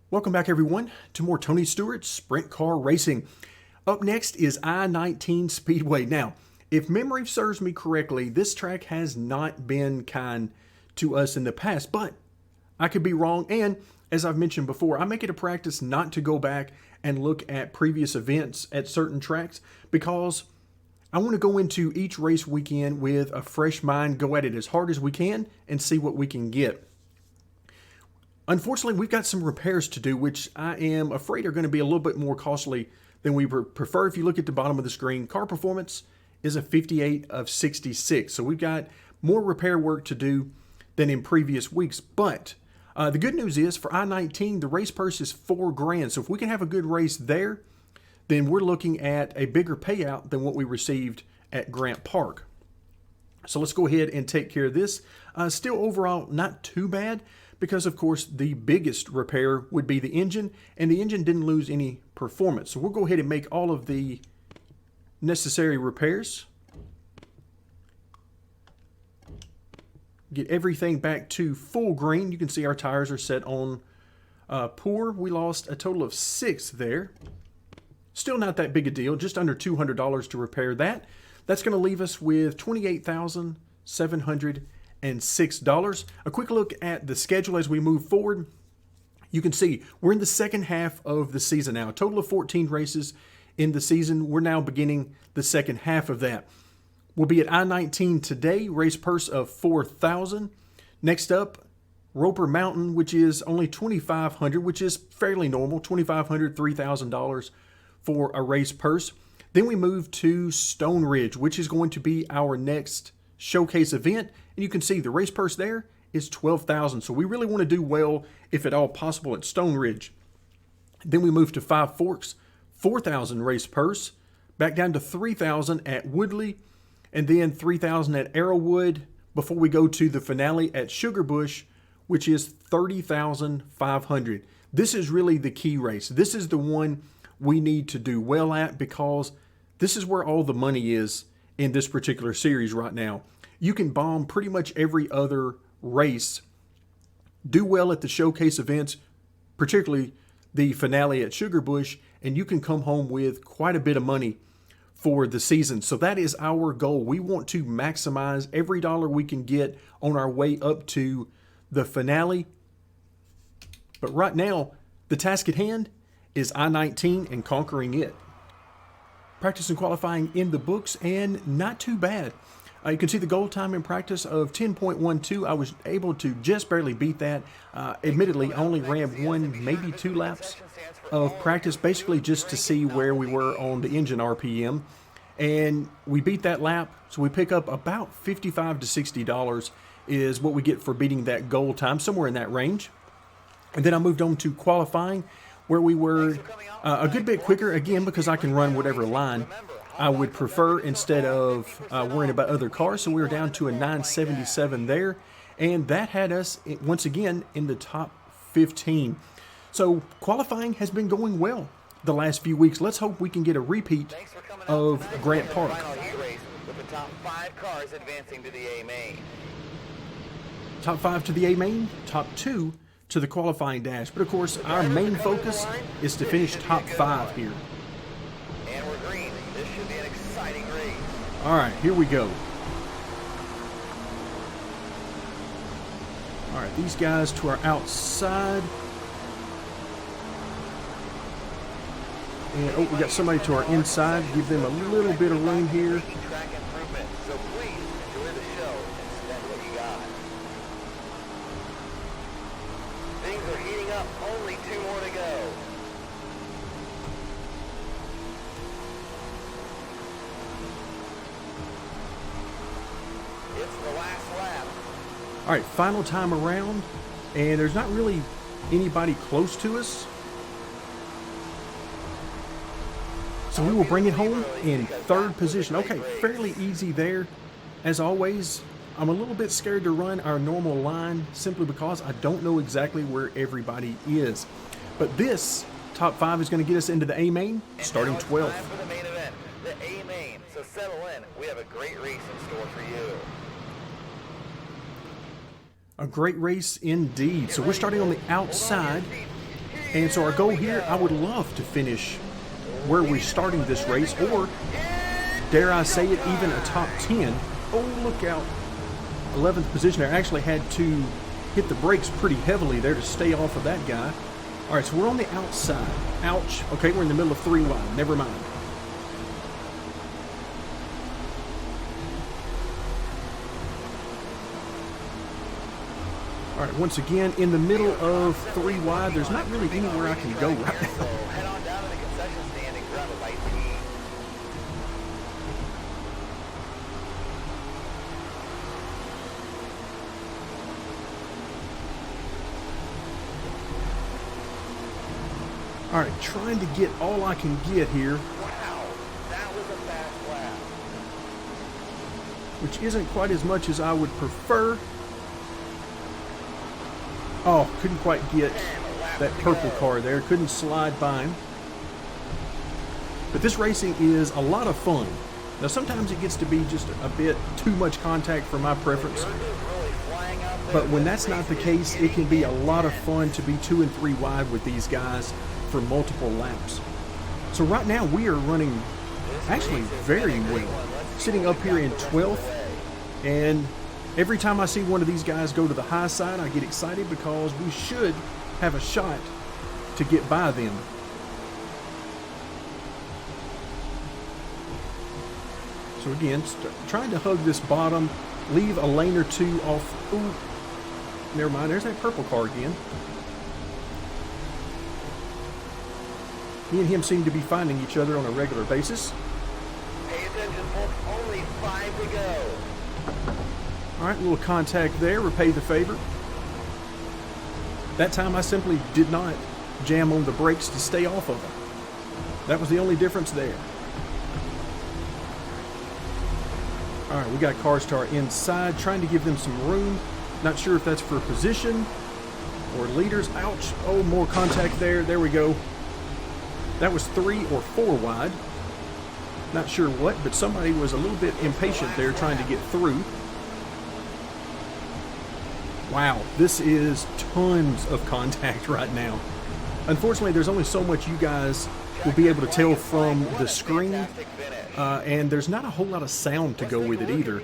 Welcome back, everyone, to more Tony Stewart Sprint Car Racing. Up next is I-19 Speedway. Now, if memory serves me correctly, this track has not been kind to us in the past, but I could be wrong. And as I've mentioned before, I make it a practice not to go back and look at previous events at certain tracks because I want to go into each race weekend with a fresh mind, go at it as hard as we can, and see what we can get. Unfortunately, we've got some repairs to do, which I am afraid are going to be a little bit more costly than we prefer. If you look at the bottom of the screen, car performance is a 58 of 66. So we've got more repair work to do than in previous weeks. But the good news is for I-19, the race purse is $4,000. So if we can have a good race there, then we're looking at a bigger payout than what we received at Grant Park. So let's go ahead and take care of this. Still overall not too bad, because of course the biggest repair would be the engine, and the engine didn't lose any performance. So we'll go ahead and make all of the necessary repairs. Get everything back to full green. You can see our tires are set on poor. We lost a total of 6 there. Still not that big a deal, just under $200 to repair that. That's going to leave us with $28,706. A quick look at the schedule as we move forward. You can see we're in the second half of the season now. A total of 14 races in the season. We're now beginning the second half of that. We'll be at I-19 today, race purse of $4,000. Next up, Roper Mountain, which is only $2,500, which is fairly normal, $2,500, $3,000 for a race purse. Then we move to Stone Ridge, which is going to be our next showcase event. And you can see the race purse there is $12,000. So we really want to do well, if at all possible, at Stone Ridge. Then we move to Five Forks, $4,000 race purse. Back down to $3,000 at Woodley. And then $3,000 at Arrowwood before we go to the finale at Sugarbush, which is $30,500. This is really the key race. This is the one we need to do well at because this is where all the money is in this particular series right now. You can bomb pretty much every other race, do well at the showcase events, particularly the finale at Sugarbush, and you can come home with quite a bit of money for the season. So that is our goal. We want to maximize every dollar we can get on our way up to the finale. But right now, the task at hand is I-19 and conquering it. Practice and qualifying in the books, and not too bad. You can see the goal time in practice of 10.12. I was able to just barely beat that. Admittedly, I only ran 1, maybe 2 laps of practice, basically just to see where we were on the engine RPM. And we beat that lap, so we pick up about $55 to $60 is what we get for beating that goal time, somewhere in that range. And then I moved on to qualifying, where we were a good bit quicker, again, because I can run whatever line I would prefer instead of worrying about other cars. So we were down to a 977 there, and that had us once again in the top 15. So qualifying has been going well the last few weeks. Let's hope we can get a repeat of Grant Park. With the top 5 cars advancing to the A main. Top 5 to the A main, top 2 to the qualifying dash. But of course, our main focus is to finish top 5 here. And we're green. This should be an exciting race. All right, here we go. All right, these guys to our outside. And, oh, we got somebody to our inside. Give them a little bit of room here. Track improvement. So please enjoy the show and spend what you got. Things are heating up. Only 2 more to go. It's the last lap. All right, final time around, and there's not really anybody close to us. So we will bring it home in 3rd position. Okay, fairly easy there. As always, I'm a little bit scared to run our normal line simply because I don't know exactly where everybody is. But this top 5 is going to get us into the A main, starting 12th. Time for the main event, the A main. So settle in. We have a great race in store for you. A great race indeed. So we're starting on the outside, And so our goal here, I would love to finish where we're starting this race, or dare I say it, even a top 10. Oh, look out. 11th position there. I actually had to hit the brakes pretty heavily there to stay off of that guy. All right, so we're on the outside. Ouch. Okay, we're in the middle of 3 wide. Never mind. All right, once again, in the middle of 3 wide, there's not really anywhere I can go right now. Head on down to the concession stand and grab a bite to eat. All right, trying to get all I can get here, Wow, that was a fast lap. which isn't quite as much as I would prefer. Oh, couldn't quite get that purple car there. Couldn't slide by him. But this racing is a lot of fun. Now, sometimes it gets to be just a bit too much contact for my preference. But when that's not the case, it can be a lot of fun to be 2 and 3 wide with these guys for multiple laps. So right now we are running actually very well. Sitting up here in 12th, and every time I see one of these guys go to the high side, I get excited because we should have a shot to get by them. So again, trying to hug this bottom, leave a lane or two off. Ooh, never mind, there's that purple car again. Me and him seem to be finding each other on a regular basis. Pay attention, folks. Only 5 to go. All right, a little contact there, repay the favor. That time I simply did not jam on the brakes to stay off of them. That was the only difference there. All right, we got cars to our inside, trying to give them some room. Not sure if that's for position or leaders. Ouch. Oh, more contact there. There we go. That was 3 or 4 wide. Not sure what, but somebody was a little bit impatient there trying to get through. Wow, this is tons of contact right now. Unfortunately, there's only so much you guys will be able to tell from the screen, and there's not a whole lot of sound to go with it either.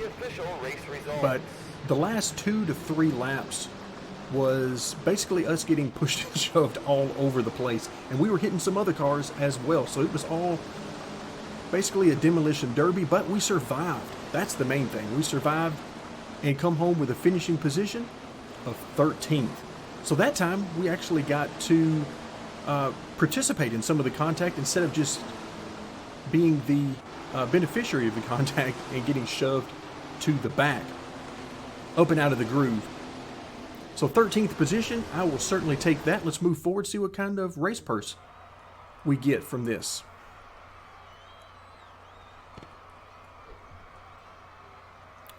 But the last 2 to 3 laps was basically us getting pushed and shoved all over the place, and we were hitting some other cars as well, so it was all basically a demolition derby, but we survived. That's the main thing. We survived and come home with a finishing position of 13th. So that time we actually got to participate in some of the contact instead of just being the beneficiary of the contact and getting shoved to the back, up and out of the groove. So 13th position, I will certainly take that. Let's move forward, see what kind of race purse we get from this.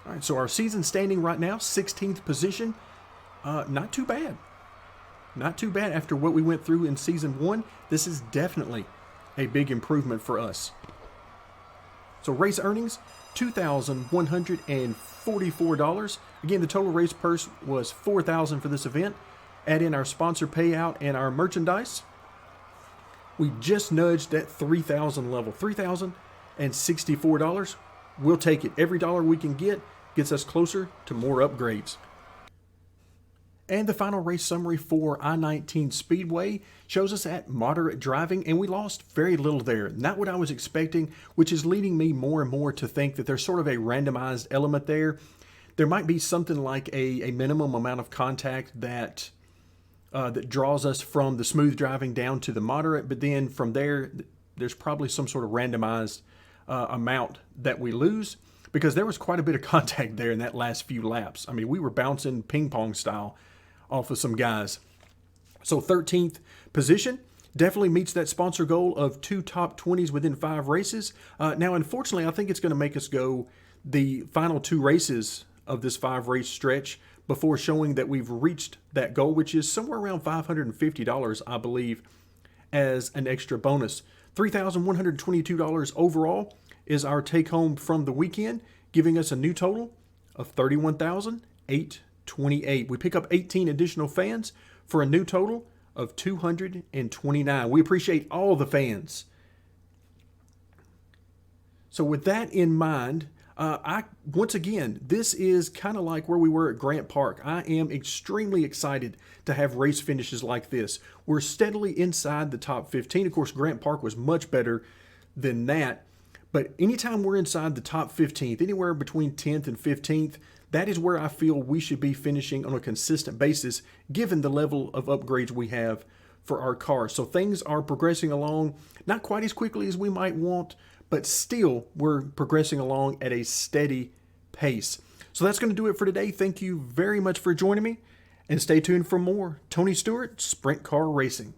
All right, so our season standing right now, 16th position. Not too bad. Not too bad after what we went through in season 1. This is definitely a big improvement for us. So race earnings, $2,144. Again, the total race purse was $4,000 for this event. Add in our sponsor payout and our merchandise, we just nudged that $3,000 level, $3,064. We'll take it. Every dollar we can get gets us closer to more upgrades. And the final race summary for I-19 Speedway shows us at moderate driving, and we lost very little there. Not what I was expecting, which is leading me more and more to think that there's sort of a randomized element there. There might be something like a minimum amount of contact that that draws us from the smooth driving down to the moderate, but then from there, there's probably some sort of randomized amount that we lose, because there was quite a bit of contact there in that last few laps. I mean, we were bouncing ping pong style off of some guys. So 13th position definitely meets that sponsor goal of 2 top 20s within 5 races. Now, unfortunately, I think it's going to make us go the final 2 races of this 5-race stretch before showing that we've reached that goal, which is somewhere around $550, I believe, as an extra bonus. $3,122 overall is our take home from the weekend, giving us a new total of $31,828. We pick up 18 additional fans for a new total of 229. We appreciate all the fans. So with that in mind, once again, this is kind of like where we were at Grant Park. I am extremely excited to have race finishes like this. We're steadily inside the top 15. Of course, Grant Park was much better than that. But anytime we're inside the top 15th, anywhere between 10th and 15th, that is where I feel we should be finishing on a consistent basis, given the level of upgrades we have for our cars. So things are progressing along, not quite as quickly as we might want, but still we're progressing along at a steady pace. So that's going to do it for today. Thank you very much for joining me, and stay tuned for more Tony Stewart Sprint Car Racing.